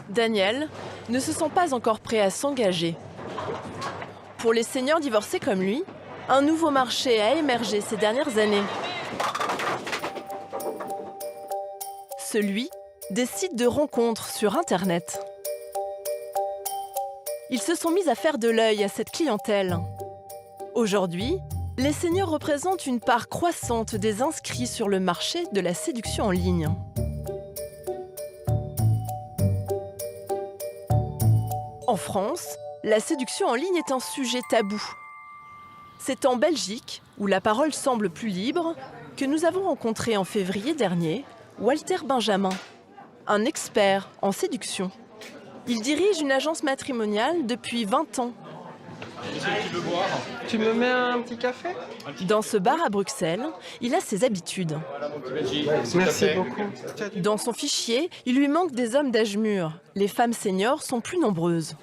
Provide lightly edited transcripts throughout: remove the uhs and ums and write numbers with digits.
Daniel ne se sent pas encore prêt à s'engager. Pour les seniors divorcés comme lui, un nouveau marché a émergé ces dernières années. Celui des sites de rencontres sur Internet. Ils se sont mis à faire de l'œil à cette clientèle. Aujourd'hui, les seniors représentent une part croissante des inscrits sur le marché de la séduction en ligne. En France, la séduction en ligne est un sujet tabou. C'est en Belgique, où la parole semble plus libre, que nous avons rencontré en février dernier Walter Benjamin, un expert en séduction. Il dirige une agence matrimoniale depuis 20 ans. Tu me mets un petit café? Dans ce bar à Bruxelles, il a ses habitudes. Merci beaucoup. Dans son fichier, il lui manque des hommes d'âge mûr. Les femmes seniors sont plus nombreuses.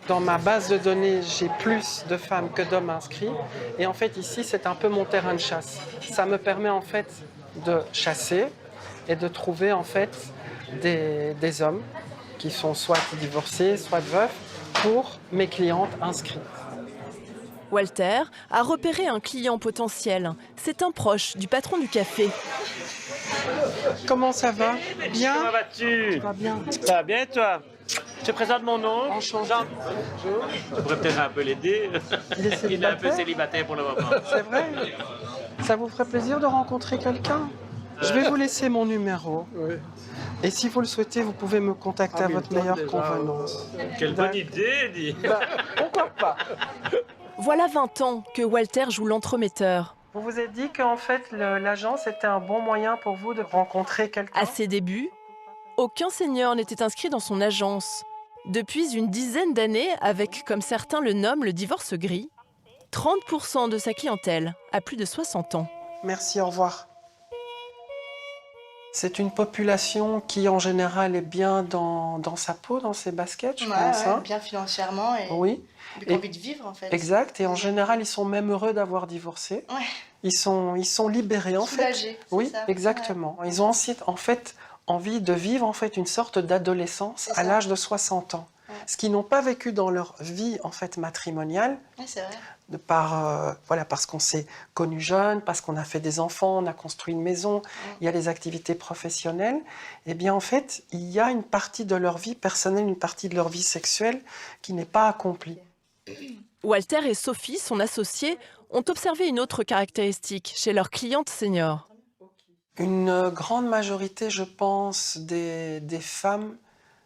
Dans ma base de données, j'ai plus de femmes que d'hommes inscrits. Et en fait, ici, c'est un peu mon terrain de chasse. Ça me permet en fait de chasser et de trouver en fait des hommes qui sont soit divorcés, soit veufs, pour mes clientes inscrites. Walter a repéré un client potentiel. C'est un proche du patron du café. Comment ça va? Bien? Comment vas-tu? Ça va bien. Ça va bien, toi? Je te présente mon nom. Enchanté. Jean. Tu pourrais peut-être un peu l'aider. Il est un peu célibataire? célibataire pour le moment. C'est vrai? Ça vous ferait plaisir de rencontrer quelqu'un? Je vais vous laisser mon numéro. Oui. Et si vous le souhaitez, vous pouvez me contacter à votre meilleure convenance. Quelle bonne idée, dis. Pourquoi pas? Voilà 20 ans que Walter joue l'entremetteur. Vous vous êtes dit qu'en fait, l'agence était un bon moyen pour vous de rencontrer quelqu'un? À ses débuts, aucun senior n'était inscrit dans son agence. Depuis une dizaine d'années, avec, comme certains le nomment, le divorce gris, 30% de sa clientèle a plus de 60 ans. Merci, au revoir. C'est une population qui, en général, est bien dans sa peau, dans ses baskets, je pense. Hein. Bien financièrement et Oui. avec envie de vivre, en fait. Exact. Et en général, ils sont même heureux d'avoir divorcé. Ouais. Ils sont libérés, en fait. Soulagés, c'est Oui, ça. exactement. Ouais. Ils ont ensuite, en fait, envie de vivre en fait, une sorte d'adolescence à l'âge de 60 ans. Ouais. Ce qu'ils n'ont pas vécu dans leur vie en fait, matrimoniale. Ouais, c'est vrai. Parce qu'on s'est connus jeunes, parce qu'on a fait des enfants, on a construit une maison, il y a les activités professionnelles. Eh bien, en fait, il y a une partie de leur vie personnelle, une partie de leur vie sexuelle qui n'est pas accomplie. Walter et Sophie, son associé, ont observé une autre caractéristique chez leurs clientes seniors. Une grande majorité, je pense, des femmes,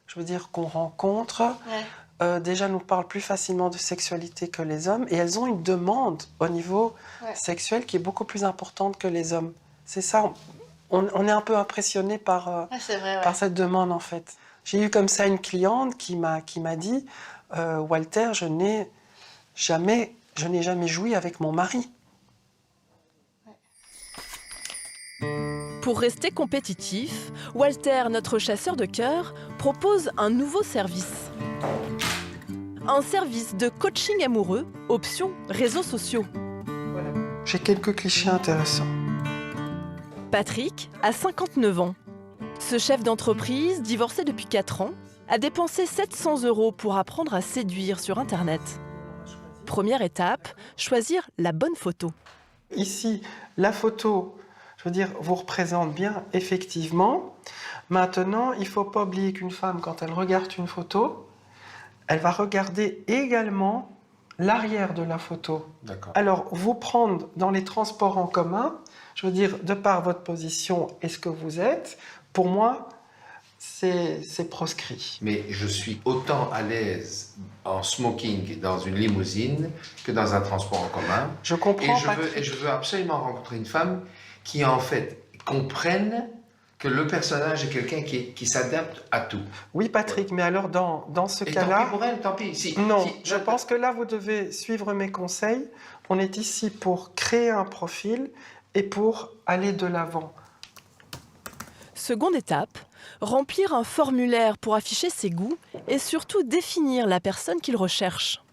je veux dire, qu'on rencontre, déjà nous parlent plus facilement de sexualité que les hommes, et elles ont une demande au niveau sexuel qui est beaucoup plus importante que les hommes. C'est ça, on est un peu impressionné par cette demande, en fait. J'ai eu comme ça une cliente qui m'a dit « Walter, je n'ai jamais joui avec mon mari. » Pour rester compétitif, Walter, notre chasseur de cœur, propose un nouveau service. Un service de coaching amoureux, option réseaux sociaux. Voilà. J'ai quelques clichés intéressants. Patrick a 59 ans. Ce chef d'entreprise, divorcé depuis 4 ans, a dépensé 700 € pour apprendre à séduire sur Internet. Première étape, choisir la bonne photo. Ici, la photo, je veux dire, vous représente bien, effectivement. Maintenant, il ne faut pas oublier qu'une femme, quand elle regarde une photo, elle va regarder également l'arrière de la photo. Alors, vous prendre dans les transports en commun, je veux dire, de par votre position et ce que vous êtes, pour moi, c'est proscrit. Mais je suis autant à l'aise en smoking dans une limousine que dans un transport en commun. Je comprends. Et je veux absolument rencontrer une femme qui, en fait, comprenne que le personnage est quelqu'un qui s'adapte à tout. Oui, Patrick, mais alors dans ce cas-là... Tant pis pour elle, tant pis. Je pense que là, vous devez suivre mes conseils. On est ici pour créer un profil et pour aller de l'avant. Seconde étape, remplir un formulaire pour afficher ses goûts et surtout définir la personne qu'il recherche.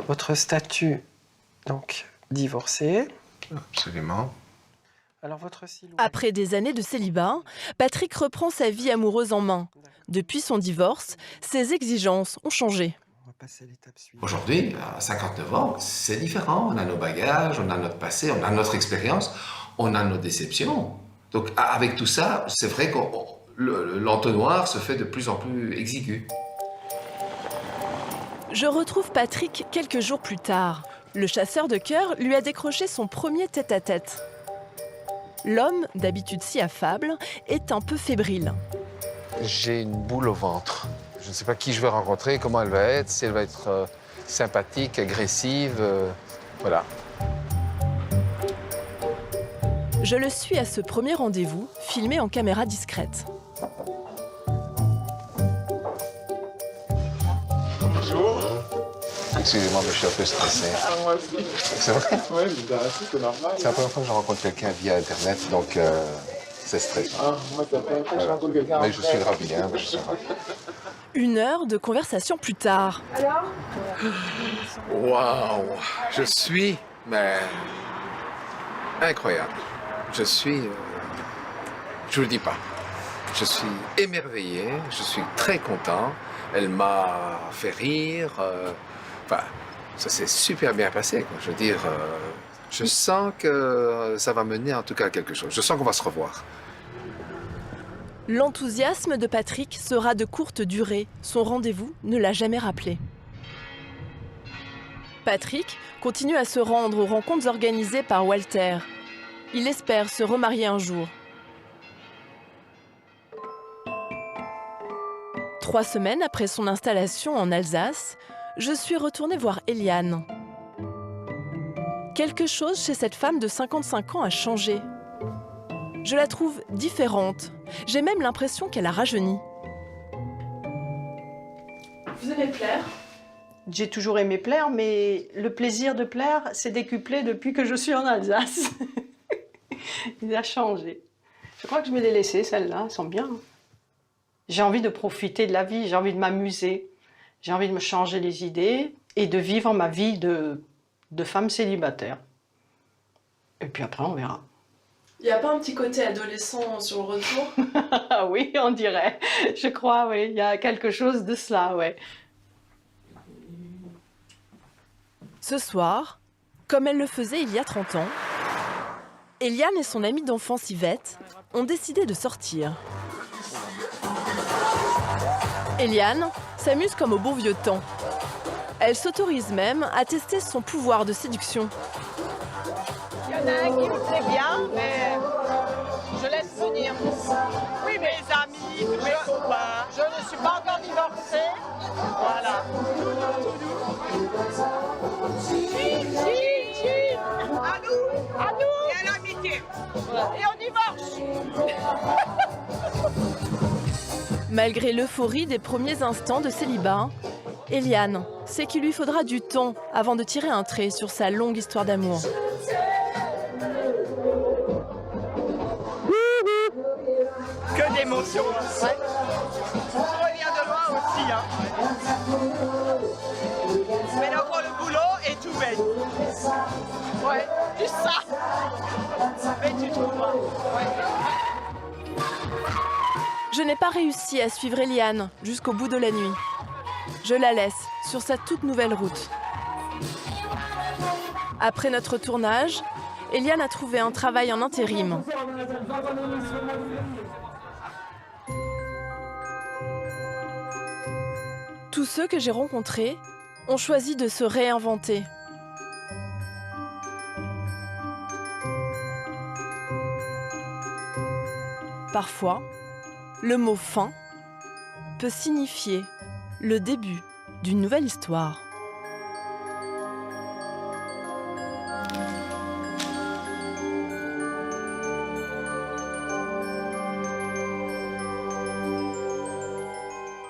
Votre statut, donc, divorcé. Absolument. Alors votre silhouette. Après des années de célibat, Patrick reprend sa vie amoureuse en main. Depuis son divorce, ses exigences ont changé. On va passer à l'étape suivante. Aujourd'hui, à 59 ans, c'est différent. On a nos bagages, on a notre passé, on a notre expérience, on a nos déceptions. Donc avec tout ça, c'est vrai que l'entonnoir se fait de plus en plus exigu. Je retrouve Patrick quelques jours plus tard. Le chasseur de cœur lui a décroché son premier tête-à-tête. L'homme, d'habitude si affable, est un peu fébrile. J'ai une boule au ventre. Je ne sais pas qui je vais rencontrer, comment elle va être, si elle va être sympathique, agressive, voilà. Je le suis à ce premier rendez-vous, filmé en caméra discrète. Bonjour. Excusez-moi, mais je suis un peu stressé. Moi aussi. C'est vrai? Ouais, mais c'est normal. C'est la première fois que je rencontre quelqu'un via Internet, donc c'est stressant. Moi, c'est la première fois que je rencontre quelqu'un. Mais je suis ravi, hein, je suis ravi. 1 heure de conversation plus tard. Waouh! Je suis, mais incroyable. Je suis, je vous le dis pas. Je suis émerveillé, je suis très content. Elle m'a fait rire. Enfin, ça s'est super bien passé, quoi. Je veux dire, je sens que ça va mener en tout cas à quelque chose. Je sens qu'on va se revoir. L'enthousiasme de Patrick sera de courte durée. Son rendez-vous ne l'a jamais rappelé. Patrick continue à se rendre aux rencontres organisées par Walter. Il espère se remarier un jour. 3 semaines après son installation en Alsace, je suis retournée voir Eliane. Quelque chose chez cette femme de 55 ans a changé. Je la trouve différente. J'ai même l'impression qu'elle a rajeuni. Vous aimez plaire ? J'ai toujours aimé plaire, mais le plaisir de plaire s'est décuplé depuis que je suis en Alsace. Il a changé. Je crois que je me l'ai laissé, celles-là, elles sont bien. J'ai envie de profiter de la vie, j'ai envie de m'amuser, j'ai envie de me changer les idées et de vivre ma vie de femme célibataire. Et puis après, on verra. Il n'y a pas un petit côté adolescent sur le retour ? Ah oui, on dirait. Je crois, oui, il y a quelque chose de cela, ouais. Ce soir, comme elle le faisait il y a 30 ans, Eliane et son amie d'enfance Yvette ont décidé de sortir. Eliane s'amuse comme au bon vieux temps. Elle s'autorise même à tester son pouvoir de séduction. Il y en a un qui me plaît bien, mais je laisse venir. Oui, mes amis, je ne suis pas encore divorcée. Voilà. À nous et à l'amitié. Et on divorce. Malgré l'euphorie des premiers instants de célibat, Eliane sait qu'il lui faudra du temps avant de tirer un trait sur sa longue histoire d'amour. Que d'émotions. Ouais. On revient de loin aussi. Hein. Mais encore le boulot est tout bête. Ouais, juste ça. Mais tu trouveras. Ouais. Je n'ai pas réussi à suivre Eliane jusqu'au bout de la nuit. Je la laisse sur sa toute nouvelle route. Après notre tournage, Eliane a trouvé un travail en intérim. Tous ceux que j'ai rencontrés ont choisi de se réinventer. Parfois, le mot « fin » peut signifier le début d'une nouvelle histoire.